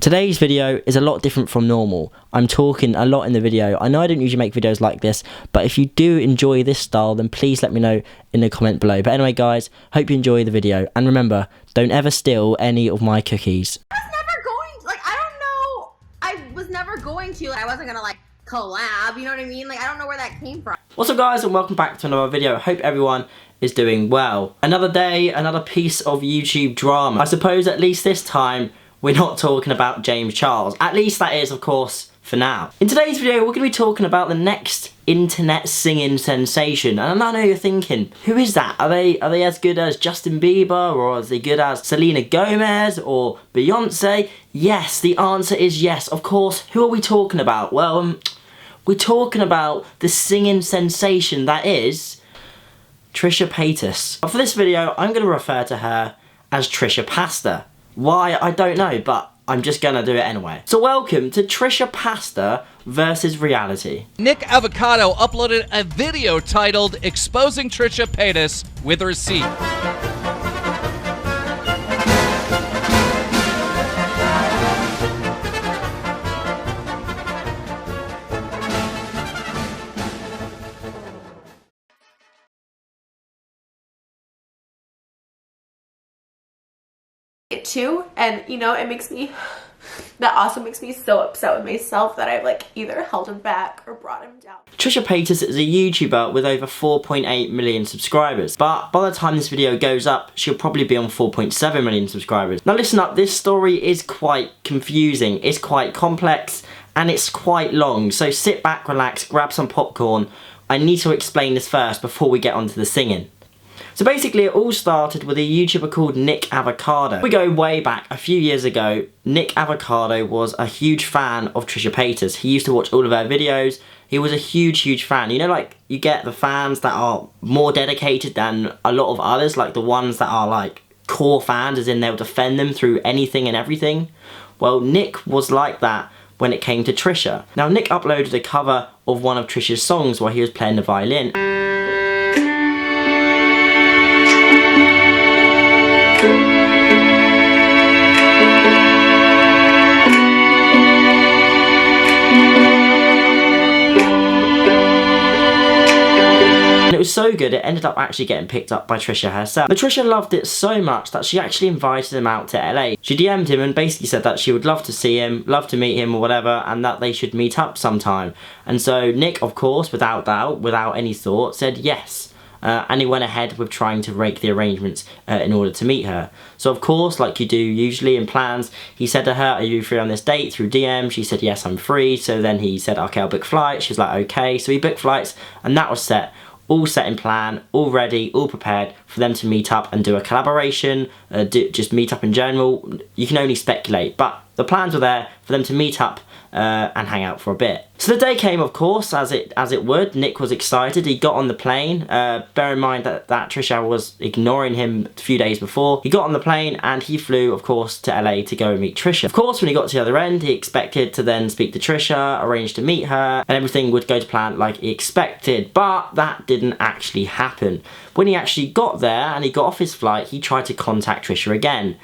Today's video is a lot different from normal. I'm talking a lot in the video. I know I don't usually make videos like this, but if you do enjoy this style, then please let me know in the comment below. But anyway guys, hope you enjoy the video, and remember, don't ever steal any of my cookies. I was never going to, I wasn't gonna like collab, you know what I mean? Like, I don't know where that came from. What's up guys, and welcome back to another video. Hope everyone is doing well. Another day, another piece of YouTube drama. I suppose at least this time we're not talking about James Charles. At least that is, of course, for now. In today's video, we're going to be talking about the next internet singing sensation. And I know you're thinking, who is that? Are they as good as Justin Bieber, or are they good as Selena Gomez or Beyonce? Yes, the answer is yes. Of course, who are we talking about? Well, we're talking about the singing sensation that is Trisha Paytas. But for this video, I'm going to refer to her as Trisha Pasta. Why, I don't know, but I'm just gonna do it anyway. So welcome to Trisha Pasta versus reality. Nick Avocado uploaded a video titled Exposing Trisha Paytas with Receipt. Too, and you know, that also makes me so upset with myself that I've like either held him back or brought him down. Trisha Paytas is a YouTuber with over 4.8 million subscribers, but by the time this video goes up, she'll probably be on 4.7 million subscribers. Now listen up, this story is quite confusing, it's quite complex, and it's quite long, so sit back, relax, grab some popcorn. I need to explain this first before we get onto the singing. So basically it all started with a YouTuber called Nick Avocado. We go way back a few years ago. Nick Avocado was a huge fan of Trisha Paytas. He used to watch all of her videos. He was a huge fan. You know, like, you get the fans that are more dedicated than a lot of others, like the ones that are like core fans, as in they'll defend them through anything and everything. Well, Nick was like that when it came to Trisha. Now Nick uploaded a cover of one of Trisha's songs while he was playing the violin. And it was so good, it ended up actually getting picked up by Trisha herself. But Trisha loved it so much that she actually invited him out to LA. She DM'd him and basically said that she would love to see him, love to meet him or whatever, and that they should meet up sometime. And so Nick, of course, without doubt, without any thought, said yes. And he went ahead with trying to rake the arrangements in order to meet her. So of course, like you do usually in plans, he said to her, are you free on this date, through DM? She said, yes, I'm free. So then he said, okay, I'll book flights. She was like, okay. So he booked flights, and that was set. All set in plan, all ready, all prepared for them to meet up and do a collaboration, just meet up in general. You can only speculate, but the plans were there for them to meet up and hang out for a bit. So the day came, of course, as it would. Nick was excited. He got on the plane. Bear in mind that Trisha was ignoring him a few days before. He got on the plane and he flew, of course, to LA to go and meet Trisha. Of course, when he got to the other end, he expected to then speak to Trisha, arrange to meet her, and everything would go to plan like he expected. But that didn't actually happen. When he actually got there and he got off his flight, he tried to contact Trisha again.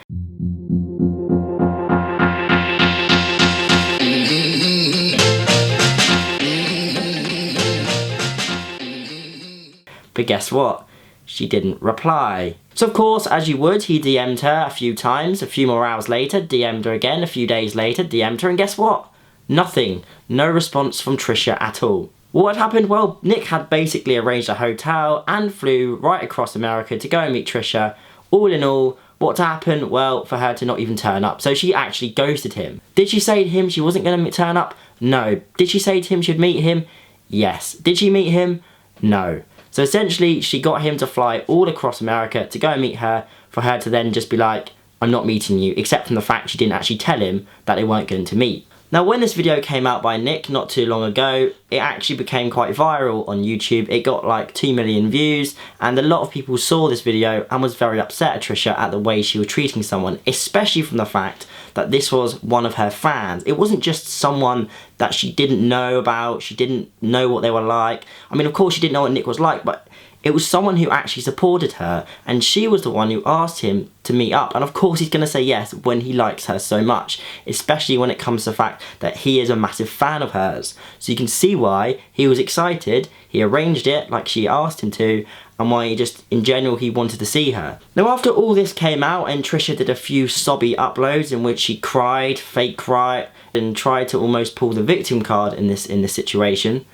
But guess what? She didn't reply. So of course, as you would, he DM'd her a few times, a few more hours later, DM'd her again, a few days later, DM'd her, and guess what? Nothing. No response from Trisha at all. What had happened? Well, Nick had basically arranged a hotel and flew right across America to go and meet Trisha. All in all, what happened? Well, for her to not even turn up. So she actually ghosted him. Did she say to him she wasn't going to turn up? No. Did she say to him she'd meet him? Yes. Did she meet him? No. So essentially, she got him to fly all across America to go and meet her, for her to then just be like, I'm not meeting you, except from the fact she didn't actually tell him that they weren't going to meet. Now when this video came out by Nick not too long ago, it actually became quite viral on YouTube. It got like 2 million views, and a lot of people saw this video and was very upset at Trisha at the way she was treating someone, especially from the fact that this was one of her fans. It wasn't just someone that she didn't know about, she didn't know what they were like. I mean, of course she didn't know what Nick was like, but It was someone who actually supported her, and she was the one who asked him to meet up. And of course he's going to say yes when he likes her so much, especially when it comes to the fact that he is a massive fan of hers. So you can see why he was excited, he arranged it like she asked him to, and why he just, in general, he wanted to see her. Now after all this came out and Trisha did a few sobby uploads in which she cried, fake cried, and tried to almost pull the victim card in this situation,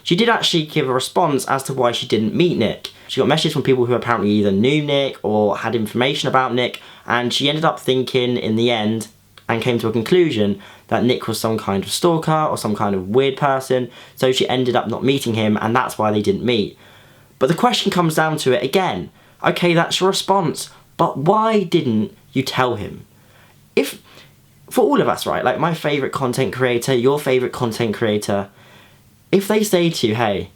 she did actually give a response as to why she didn't meet Nick. She got messages from people who apparently either knew Nick or had information about Nick, and she ended up thinking in the end and came to a conclusion that Nick was some kind of stalker or some kind of weird person, so she ended up not meeting him, and that's why they didn't meet. But the question comes down to it again. Okay, that's your response, but why didn't you tell him? If, for all of us, right, like my favourite content creator, your favourite content creator, if they say to you, hey,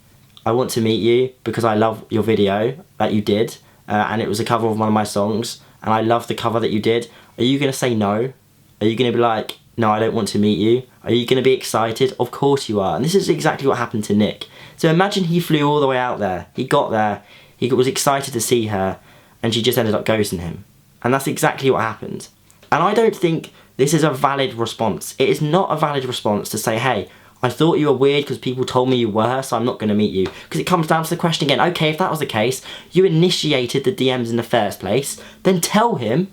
I want to meet you because I love your video that you did, and it was a cover of one of my songs, and I love the cover that you did, are you going to say no? Are you going to be like, no, I don't want to meet you? Are you going to be excited? Of course you are. And this is exactly what happened to Nick. So imagine he flew all the way out there. He got there. He was excited to see her, and she just ended up ghosting him. And that's exactly what happened. And I don't think this is a valid response. It is not a valid response to say, hey, I thought you were weird because people told me you were, so I'm not going to meet you. Because it comes down to the question again, okay, if that was the case, you initiated the DMs in the first place, then tell him,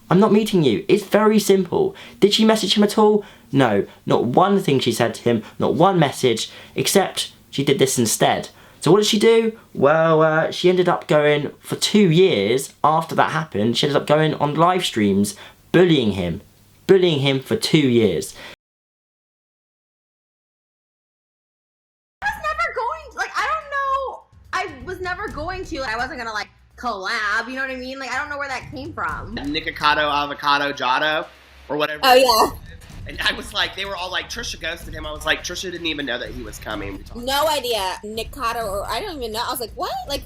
I'm not meeting you. It's very simple. Did she message him at all? No, not one thing she said to him, not one message, except she did this instead. So what did she do? Well, she ended up going, for 2 years after that happened, she ended up going on live streams, bullying him for 2 years. Was never going to. I wasn't gonna like collab, you know what I mean? Like I don't know where that came from. Nikocado, avocado, Jado, or whatever. Oh yeah. And I was like, they were all like, Trisha ghosted him. I was like, Trisha didn't even know that he was coming. No idea. Nikocado, or I don't even know. I was like, what? Like,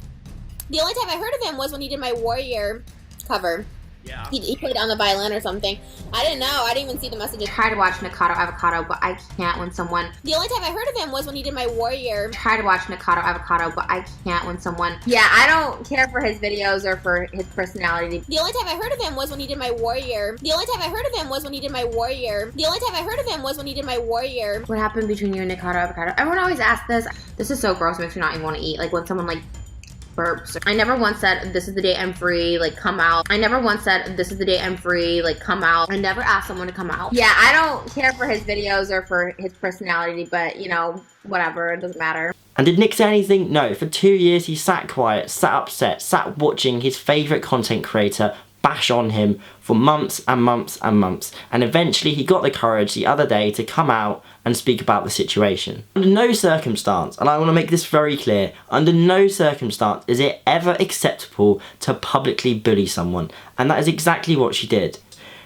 the only time I heard of him was when he did my Warrior cover. Yeah. He played on the violin or something. I didn't know. I didn't even see the messages. Try to watch Nikocado Avocado, but I can't when someone... The only time I heard of him was when he did my Warrior. Try to watch Nikocado Avocado, but I can't when someone... Yeah, I don't care for his videos or for his personality. The only time I heard of him was when he did my Warrior. The only time I heard of him was when he did my Warrior. The only time I heard of him was when he did my Warrior. What happened between you and Nikocado Avocado? Everyone always asks this. This is so gross. It makes me not even want to eat. Like when someone like... burps. I never once said, this is the day I'm free, like come out. I never once said, this is the day I'm free, like come out. I never asked someone to come out. Yeah, I don't care for his videos or for his personality, but you know, whatever, it doesn't matter. And did Nick say anything? No. For 2 years he sat quiet, sat upset, sat watching his favourite content creator bash on him for months and months and months. And eventually he got the courage the other day to come out and speak about the situation. Under no circumstance, and I want to make this very clear, under no circumstance is it ever acceptable to publicly bully someone. And that is exactly what she did.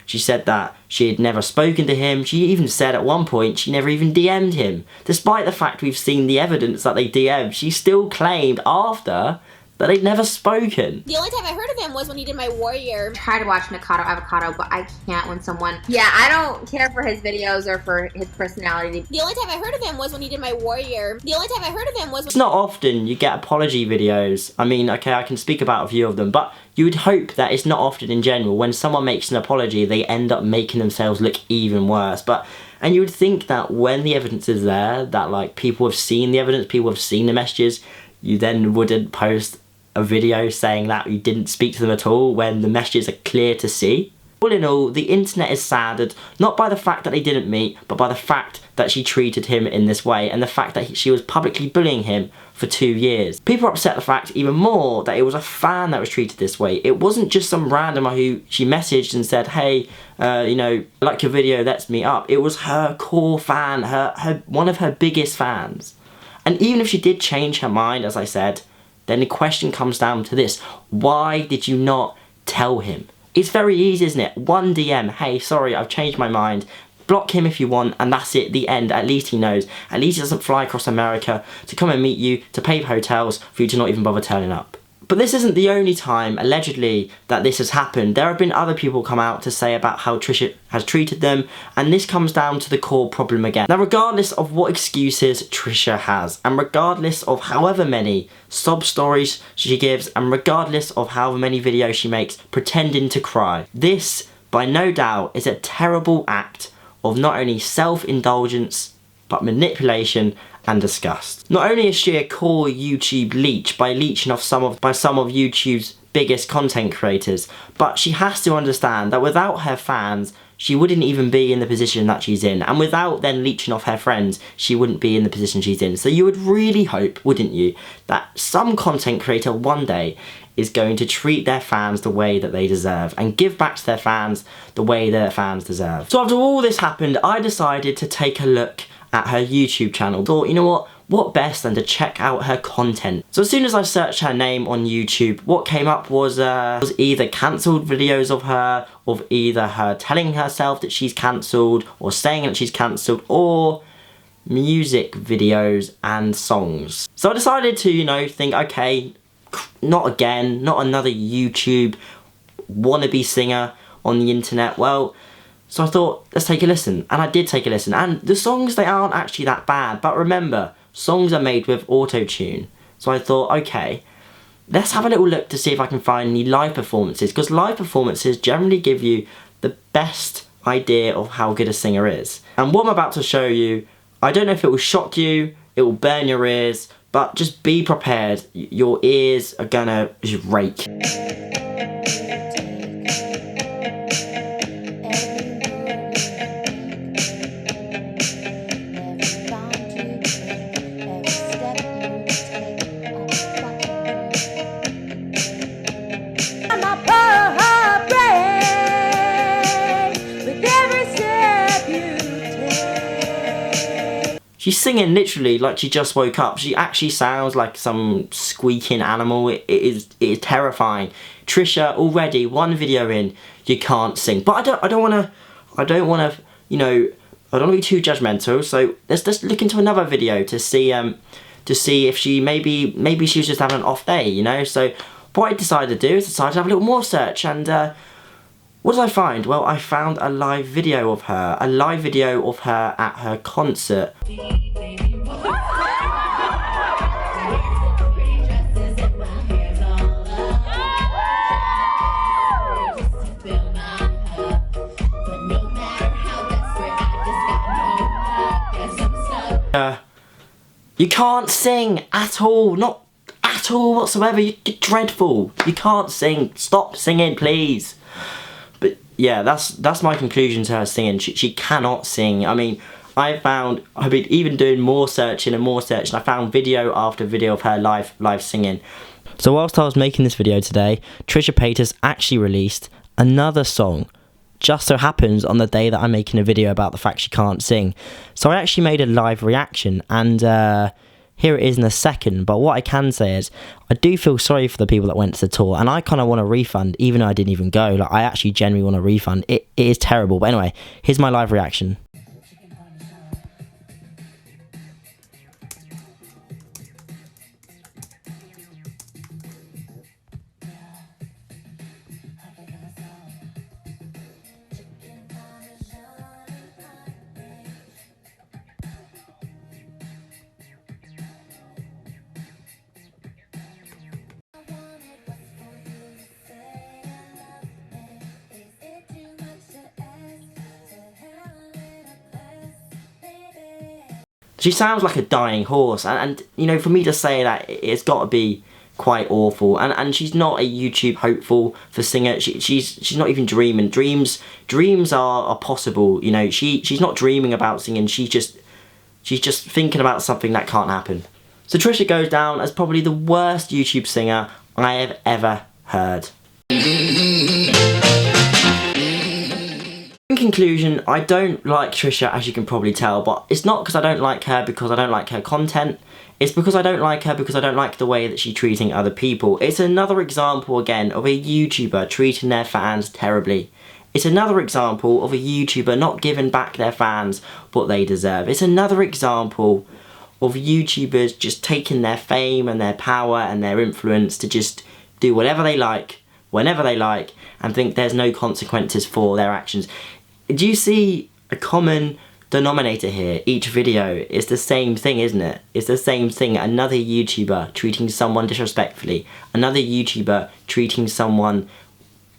She said that she had never spoken to him. She even said at one point she never even DM'd him. Despite the fact we've seen the evidence that they DM'd, she still claimed after that they'd never spoken. The only time I heard of him was when he did my Warrior. Try to watch Nikocado Avocado, but I can't when someone... Yeah, I don't care for his videos or for his personality. The only time I heard of him was when he did my Warrior. The only time I heard of him was... It's not often you get apology videos. I mean, okay, I can speak about a few of them, but you would hope that it's not often in general. When someone makes an apology, they end up making themselves look even worse. And you would think that when the evidence is there, that like people have seen the evidence, people have seen the messages, you then wouldn't post a video saying that you didn't speak to them at all when the messages are clear to see. All in all, the internet is saddened, not by the fact that they didn't meet, but by the fact that she treated him in this way, and the fact that she was publicly bullying him for 2 years. People are upset the fact even more that it was a fan that was treated this way. It wasn't just some randomer who she messaged and said, hey, you know, I like your video, let's meet up. It was her core fan, one of her biggest fans. And even if she did change her mind, as I said, then the question comes down to this. Why did you not tell him? It's very easy, isn't it? One DM, hey, sorry, I've changed my mind. Block him if you want, and that's it, the end. At least he knows. At least he doesn't fly across America to come and meet you, to pay for hotels, for you to not even bother turning up. But this isn't the only time, allegedly, that this has happened. There have been other people come out to say about how Trisha has treated them, and this comes down to the core problem again. Now, regardless of what excuses Trisha has, and regardless of however many sob stories she gives, and regardless of however many videos she makes pretending to cry, this, by no doubt, is a terrible act of not only self-indulgence, but manipulation and disgust. Not only is she a core YouTube leech by leeching off some of YouTube's biggest content creators, but she has to understand that without her fans, she wouldn't even be in the position that she's in, and without then leeching off her friends, she wouldn't be in the position she's in. So you would really hope, wouldn't you, that some content creator one day is going to treat their fans the way that they deserve and give back to their fans the way their fans deserve. So after all this happened, I decided to take a look at her YouTube channel. Thought, you know what best than to check out her content. So as soon as I searched her name on YouTube, what came up was either cancelled videos of her, of either her telling herself that she's cancelled, or saying that she's cancelled, or music videos and songs. So I decided to, you know, think, okay, not again, not another YouTube wannabe singer on the internet. Well, so I thought, let's take a listen. And I did take a listen. And the songs, they aren't actually that bad. But remember, songs are made with auto-tune. So I thought, okay, let's have a little look to see if I can find any live performances. Because live performances generally give you the best idea of how good a singer is. And what I'm about to show you, I don't know if it will shock you, it will burn your ears, but just be prepared. Your ears are gonna just rake. She's singing literally like she just woke up. She actually sounds like some squeaking animal. It is terrifying. Trisha, already one video in, you can't sing. But I don't wanna, you know, I don't wanna be too judgmental. So let's just look into another video to see if she maybe she was just having an off day, you know. So what I decided to do is decide to have a little more search, and what did I find? Well, I found a live video of her. A live video of her at her concert. You can't sing at all. Not at all whatsoever. You're dreadful. You can't sing. Stop singing, please. But yeah, that's my conclusion to her singing. She cannot sing. I mean, I've been even doing more searching, and I found video after video of her live singing. So whilst I was making this video today, Trisha Paytas actually released another song. Just so happens on the day that I'm making a video about the fact she can't sing. So I actually made a live reaction, and here it is in a second. But what I can say is, I do feel sorry for the people that went to the tour, and I kind of want a refund, even though I didn't even go. Like, I actually genuinely want a refund. It is terrible. But anyway, here's my live reaction. She sounds like a dying horse, and you know, for me to say that, it's got to be quite awful. And she's not a YouTube hopeful for singer. She's not even dreaming. Dreams are possible. You know, she's not dreaming about singing. She's just thinking about something that can't happen. So Trisha goes down as probably the worst YouTube singer I have ever heard. In conclusion, I don't like Trisha, as you can probably tell, but it's not because I don't like her because I don't like her content. It's because I don't like her because I don't like the way that she's treating other people. It's another example, again, of a YouTuber treating their fans terribly. It's another example of a YouTuber not giving back their fans what they deserve. It's another example of YouTubers just taking their fame and their power and their influence to just do whatever they like, whenever they like, and think there's no consequences for their actions. Do you see a common denominator here? Each video is the same thing, isn't it? It's the same thing. Another YouTuber treating someone disrespectfully. Another YouTuber treating someone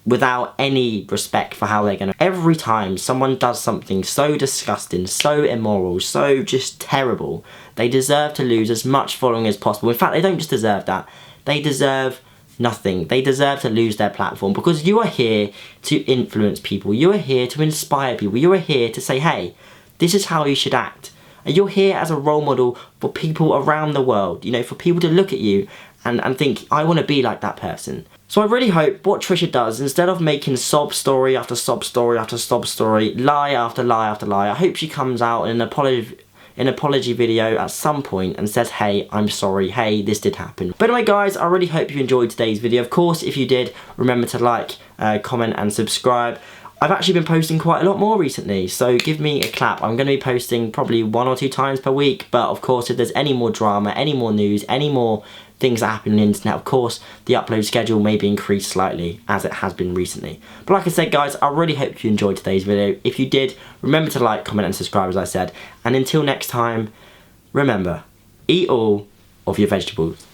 without any respect for how they're gonna. Every time someone does something so disgusting, so immoral, so just terrible, they deserve to lose as much following as possible. In fact, they don't just deserve that. They deserve nothing. They deserve to lose their platform, because you are here to influence people. You are here to inspire people. You are here to say, hey, this is how you should act. And you're here as a role model for people around the world, you know, for people to look at you and think, I want to be like that person. So I really hope what Trisha does, instead of making sob story after sob story after sob story, lie after lie after lie, I hope she comes out in an apology video at some point and says, hey, I'm sorry, hey, this did happen. But anyway guys, I really hope you enjoyed today's video. Of course, if you did, remember to like, comment and subscribe. I've actually been posting quite a lot more recently, so give me a clap. I'm going to be posting probably 1 or 2 times per week, but of course if there's any more drama, any more news, any more things that happen on the internet, of course the upload schedule may be increased slightly, as it has been recently. But like I said guys, I really hope you enjoyed today's video. If you did, remember to like, comment and subscribe as I said, and until next time, remember, eat all of your vegetables.